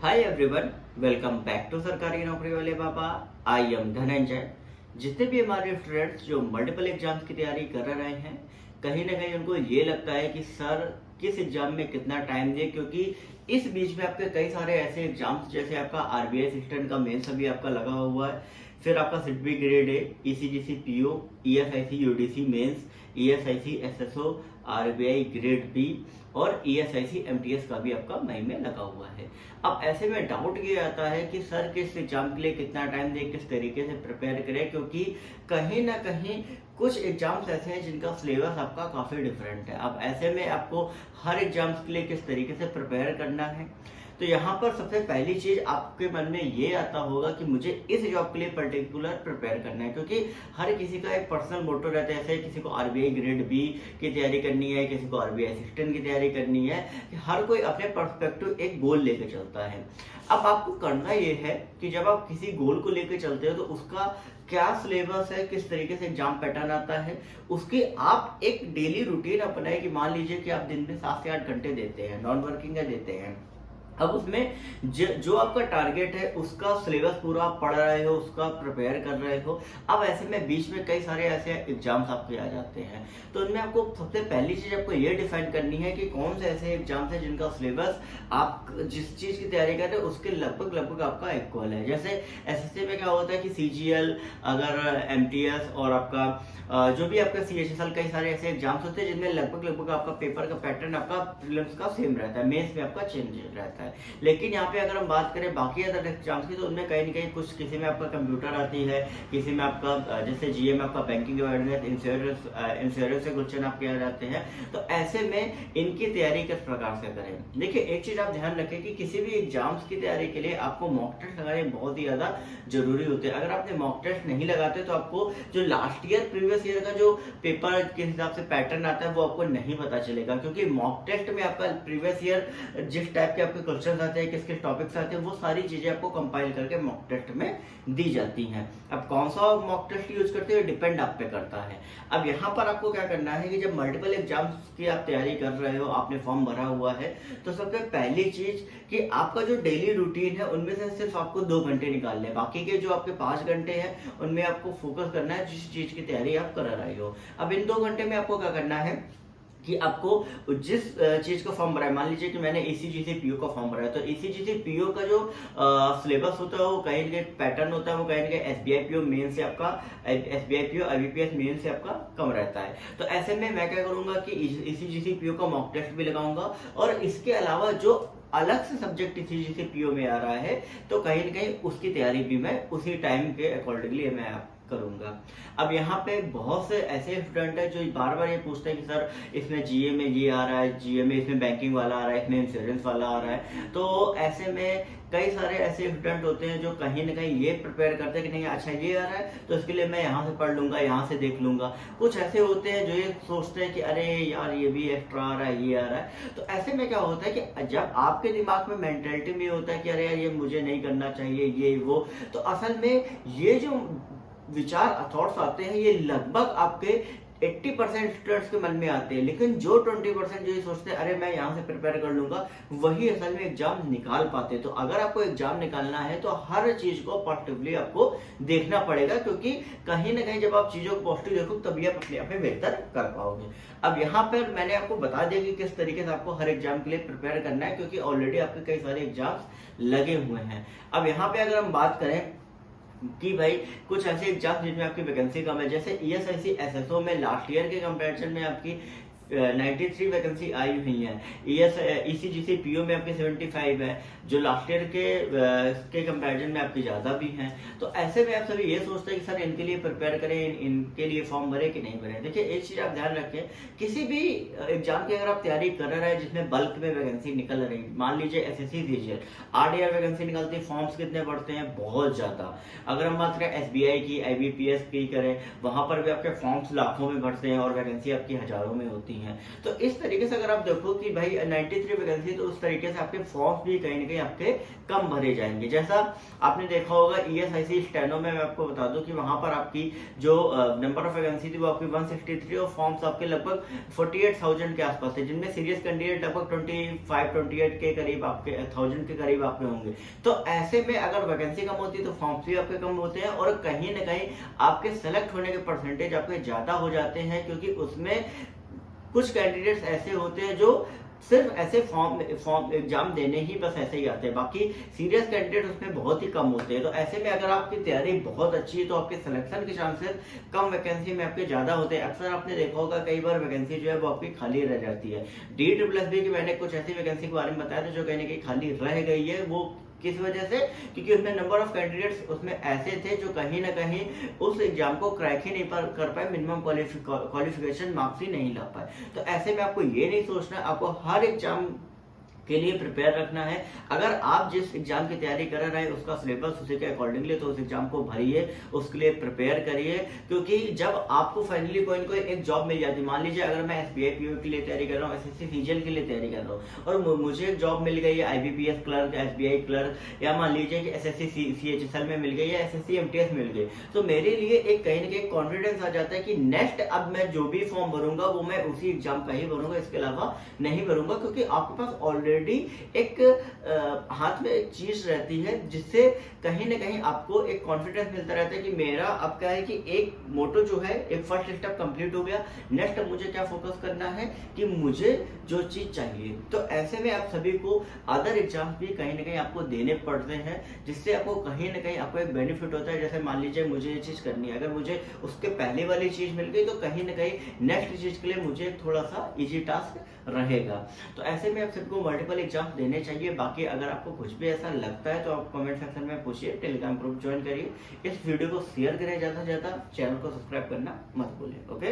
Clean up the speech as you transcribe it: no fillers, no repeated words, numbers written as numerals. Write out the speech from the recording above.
Hi everyone, welcome back to Sarkari Naukri वाले बाबा। I am Dhananjay. जितने भी हमारे स्टूडेंट्स जो मल्टीपल एग्जाम्स की तैयारी कर रहे हैं, कहीं ना कहीं उनको ये लगता है कि सर किस एग्जाम में कितना टाइम दे, क्योंकि इस बीच में आपके कई सारे ऐसे एग्जाम्स जैसे आपका आरबीआई असिस्टेंट का मेंस अभी आपका लगा हुआ है, फिर आपका SIDBI grade A, ECGC PO, ESIC UDC mains, ESIC SSO, RBI grade B और ईएसआईसी एमटीएस का भी आपका मई में लगा हुआ है। अब ऐसे में डाउट ये आता है कि सर किस एग्जाम के लिए कितना टाइम दे, किस तरीके से प्रिपेयर करें, क्योंकि कहीं ना कहीं कुछ एग्जाम्स ऐसे हैं जिनका सिलेबस आपका काफी डिफरेंट है। अब ऐसे में आपको हर एग्जाम्स के लिए किस तरीके से प्रिपेयर करना है, तो यहाँ पर सबसे पहली चीज आपके मन में ये आता होगा कि मुझे इस जॉब के लिए पर्टिकुलर प्रिपेयर करना है, क्योंकि हर किसी का एक पर्सनल मोटो रहता है। जैसे किसी को आरबीआई ग्रेड बी की तैयारी करनी है, किसी को आरबीआई असिस्टेंट की तैयारी करनी है, हर कोई अपने पर्सपेक्टिव एक गोल लेके चलता है। अब आपको करना ये है कि जब आप किसी गोल को लेकर चलते हो तो उसका क्या सिलेबस है, किस तरीके से एग्जाम पैटर्न आता है, उसकी आप एक डेली रूटीन अपनाए। कि मान लीजिए कि आप दिन में 7 से 8 घंटे देते हैं, नॉन वर्किंग का देते हैं। अब उसमें जो आपका टारगेट है उसका सिलेबस पूरा आप पढ़ रहे हो, उसका प्रिपेयर कर रहे हो। अब ऐसे में बीच में कई सारे ऐसे एग्जाम्स आपके आ जाते हैं, तो उनमें आपको सबसे पहली चीज आपको ये डिफाइन करनी है कि कौन से ऐसे एग्जाम्स हैं जिनका सिलेबस आप जिस चीज की तैयारी कर रहे हो उसके लगभग लगभग आपका इक्वल है। जैसे एसएससी में क्या होता है कि सीजीएल, अगर एमटीएस और आपका जो भी आपका सीएचएसएल, कई सारे ऐसे एग्जाम्स होते हैं जिनमें लगभग लगभग आपका पेपर का पैटर्न आपका प्रीलिम्स का सेम रहता है, मेंस में आपका चेंज रहता है। लेकिन यहाँ पे अगर हम बात करें बाकी अदर एग्जाम्स की, तो उनमें कहीं ना कहीं कुछ, किसी में आपका कंप्यूटर आती है, किसी में आपका जैसे जीए में आपका बैंकिंग अवेयरनेस, इंश्योरेंस से क्वेश्चन आपके आ जाते हैं। तो ऐसे में इनकी तैयारी किस प्रकार से करें। देखिए, एक चीज आप ध्यान रखें कि किसी भी एग्जाम्स की तैयारी के लिए आपको मॉक टेस्ट लगाने बहुत ही ज्यादा जरूरी होते हैं। अगर आपने मॉक टेस्ट नहीं लगाते तो आपको जो लास्ट ईयर प्रीवियस ईयर का जो पेपर के हिसाब से पैटर्न आता है वो आपको नहीं पता चलेगा, क्योंकि मॉक टेस्ट में आपका प्रीवियस ईयर जिस टाइप के आपके क्वेश्चन आते हैं, किस किस टॉपिक्स आते हैं, वो सारी चीजें आपको कंपाइल करके मॉक टेस्ट में दी जाती हैं। अब कौन सा मॉक टेस्ट यूज करते हैं डिपेंड आप पे करता है। अब यहाँ पर आपको क्या करना है कि जब मल्टीपल एग्जाम्स की आप तैयारी कर रहे हो, आपने फॉर्म भरा हुआ है, तो सबसे पहली चीज कि आपका जो डेली रूटीन है उनमें से सिर्फ आपको 2 घंटे निकालने हैं। बाकी के जो आपके 5 घंटे हैं उनमें आपको फोकस करना है जिस चीज की तैयारी आप कर रहे हो। अब इन 2 घंटे में आपको क्या करना है कि आपको जिस चीज का फॉर्म भरा है, मान लीजिए कि मैंने ईसीजीसी पीओ का फॉर्म भरा है, तो ईसीजीसी पीओ का जो सिलेबस होता है वो कहीं ना पैटर्न होता है, वो कहीं ना एसबीआई पीओ मेन से आपका, एसबीआई पीओ आईबीपीएस मेन से आपका कम रहता है। तो ऐसे में मैं क्या करूंगा कि ईसीजीसी पीओ का मॉक टेस्ट भी लगाऊंगा, और इसके अलावा जो अलग से सब्जेक्ट ईसीजीसी पीओ में आ रहा है, तो कहीं ना कहीं उसकी तैयारी भी मैं उसी टाइम के अकॉर्डिंगली मैं करूंगा। अब यहाँ पे बहुत से ऐसे स्टूडेंट है जो बार बार ये पूछते हैं कि सर इसमें जीए में ये आ रहा है, जीए में इसमें बैंकिंग वाला आ रहा है, इसमें इंश्योरेंस वाला आ रहा है। तो ऐसे में कई सारे ऐसे स्टूडेंट होते हैं जो कहीं ना कहीं ये प्रिपेयर करते हैं कि नहीं, अच्छा ये आ रहा है तो इसके लिए मैं यहाँ से पढ़ लूंगा, यहाँ से देख लूंगा। कुछ ऐसे होते हैं जो ये सोचते हैं कि अरे यार ये भी एक्स्ट्रा आ रहा है, ये आ रहा है। तो ऐसे में क्या होता है कि जब आपके दिमाग में मेंटेलिटी में होता है कि अरे यार ये मुझे नहीं करना चाहिए, ये वो, तो असल में ये जो विचार थॉट्स आते हैं ये लगभग आपके 80% स्टूडेंट्स के मन में आते हैं। लेकिन जो 20% जो ये सोचते हैं अरे मैं यहाँ से प्रिपेयर कर लूंगा, वही असल में एग्जाम निकाल पाते हैं। तो अगर आपको एग्जाम निकालना है तो हर चीज को पॉजिटिवली आपको देखना पड़ेगा, क्योंकि कहीं ना कहीं जब आप चीजों को पॉजिटिव देखो तभी आप अपने आप में बेहतर कर पाओगे। अब यहाँ पर मैंने आपको बता दिया कि किस तरीके से आपको हर एग्जाम के लिए प्रिपेयर करना है, क्योंकि ऑलरेडी आपके कई सारे एग्जाम्स लगे हुए हैं। अब यहाँ पे अगर हम बात करें कि भाई कुछ ऐसे एग्जाम जिनमें आपकी वैकेंसी कम है, जैसे ईएसआईसी एसएसओ में लास्ट ईयर के कंपैरिजन में आपकी 93 वैकेंसी आई हुई है। ईसीजीसी पीओ में आपके 75 है, जो लास्ट ईयर के कंपैरिजन में आपकी ज्यादा भी हैं। तो ऐसे में आप सभी ये सोचते हैं कि सर इनके लिए प्रिपेयर करें, इनके लिए फॉर्म भरे कि नहीं भरे। देखिए, एक चीज आप ध्यान रखें, किसी भी एग्जाम की अगर आप तैयारी कर रहे हैं जिसमें बल्क में वैकेंसी निकल रही, मान लीजिए एसएससी सीजीएल 8 ईयर वैकेंसी निकलती है, फॉर्म्स कितने बढ़ते हैं, बहुत ज्यादा। अगर हम बात करें एसबीआई की, आईबीपीएस की करें, वहां पर भी आपके फॉर्म्स लाखों में भरते हैं और वैकेंसी आपकी हजारों में होती है। हैं। तो इस तरीके से अगर आप देखो कि भाई 93 वैकेंसी, तो उस तरीके से आपके फॉर्म्स भी कहीं ना कहीं आपके कम भरे जाएंगे। जैसा आपने देखा होगा ESIC स्टेनो में, मैं आपको बता दूं कि वहां पर आपकी जो नंबर ऑफ वैकेंसी थी वो आपकी 163 और फॉर्म्स आपके लगभग 48,000 के आसपास थे, जिनमें सीरियस कैंडिडेट लगभग 28 के करीब आपके 1000 के करीब आपके होंगे। तो ऐसे में अगर वैकेंसी कम होती है तो फॉर्म्स भी आपके कम होते हैं, और कहीं ना कहीं आपके सेलेक्ट होने के परसेंटेज आपके ज्यादा हो जाते हैं, क्योंकि उसमें कुछ कैंडिडेट्स ऐसे होते हैं जो सिर्फ ऐसे फॉर्म एग्जाम देने ही बस ऐसे ही आते हैं, बाकी सीरियस कैंडिडेट उसमें बहुत ही कम होते हैं। तो ऐसे में अगर आपकी तैयारी बहुत अच्छी है तो आपके सिलेक्शन के चांसेस कम वैकेंसी में आपके ज्यादा होते हैं। अक्सर आपने देखा होगा कई बार वैकेंसी जो है वो आपकी खाली रह जाती है। DSSB की मैंने कुछ ऐसी वैकेंसी के बारे में बताया था जो कहीं ना कहीं खाली रह गई है। वो किस वजह से? क्योंकि उसमें नंबर ऑफ कैंडिडेट्स उसमें ऐसे थे जो कहीं ना कहीं उस एग्जाम को क्रैक ही नहीं कर पाए, मिनिमम क्वालिफिकेशन मार्क्स ही नहीं ला पाए। तो ऐसे में आपको ये नहीं सोचना, आपको हर एग्जाम के लिए प्रिपेयर रखना है। अगर आप जिस एग्जाम की तैयारी कर रहे हैं उसका सिलेबस उसी के अकॉर्डिंगली, तो उस एग्जाम को भरिए, उसके लिए प्रिपेयर करिए। क्योंकि जब आपको फाइनली कोई ना कोई एक जॉब मिल जाती है, मान लीजिए अगर मैं SBI PO के लिए तैयारी कर रहा हूँ, SSC CGL के लिए तैयारी कर रहा हूँ, और मुझे एक जॉब मिल गई है IBPS क्लर्क, SBI क्लर्क, या मान लीजिए कि SSC CHSL में मिल गई है, SSC MTS मिल गई, तो मेरे लिए एक कहीं ना कहीं कॉन्फिडेंस आ जाता है कि नेक्स्ट अब मैं जो भी फॉर्म भरूंगा वो मैं उसी एग्जाम का ही भरूंगा, इसके अलावा नहीं भरूंगा। क्योंकि आपके पास ऑलरेडी एक हाथ में एक चीज रहती है जिससे कहीं ना कहीं आपको एक कॉन्फिडेंस मिलता रहता है कि मेरा अब क्या है कि एक मोटो जो है, एक फर्स्ट स्टेप कंप्लीट हो गया, नेक्स्ट अब मुझे क्या फोकस करना है कि मुझे जो चीज चाहिए। तो ऐसे में आप सभी को अदर एग्जाम्स भी कहीं ना कहीं आपको देने पड़ते हैं, जिससे आपको कहीं ना कहीं आपको एक बेनिफिट होता है। जैसे मान लीजिए मुझे ये चीज करनी है, अगर मुझे उसके पहले वाली चीज मिल गई तो कहीं ना कहीं नेक्स्ट चीज के लिए मुझे थोड़ा सा इजी टास्क रहेगा। तो ऐसे में आप सबको मल्टीपल एग्जाम देने चाहिए। बाकी अगर आपको कुछ भी ऐसा लगता है तो आप कमेंट सेक्शन में पूछिए, टेलीग्राम ग्रुप ज्वाइन करिए, इस वीडियो को शेयर करें ज्यादा से ज्यादा, चैनल को सब्सक्राइब करना मत भूलिए। ओके।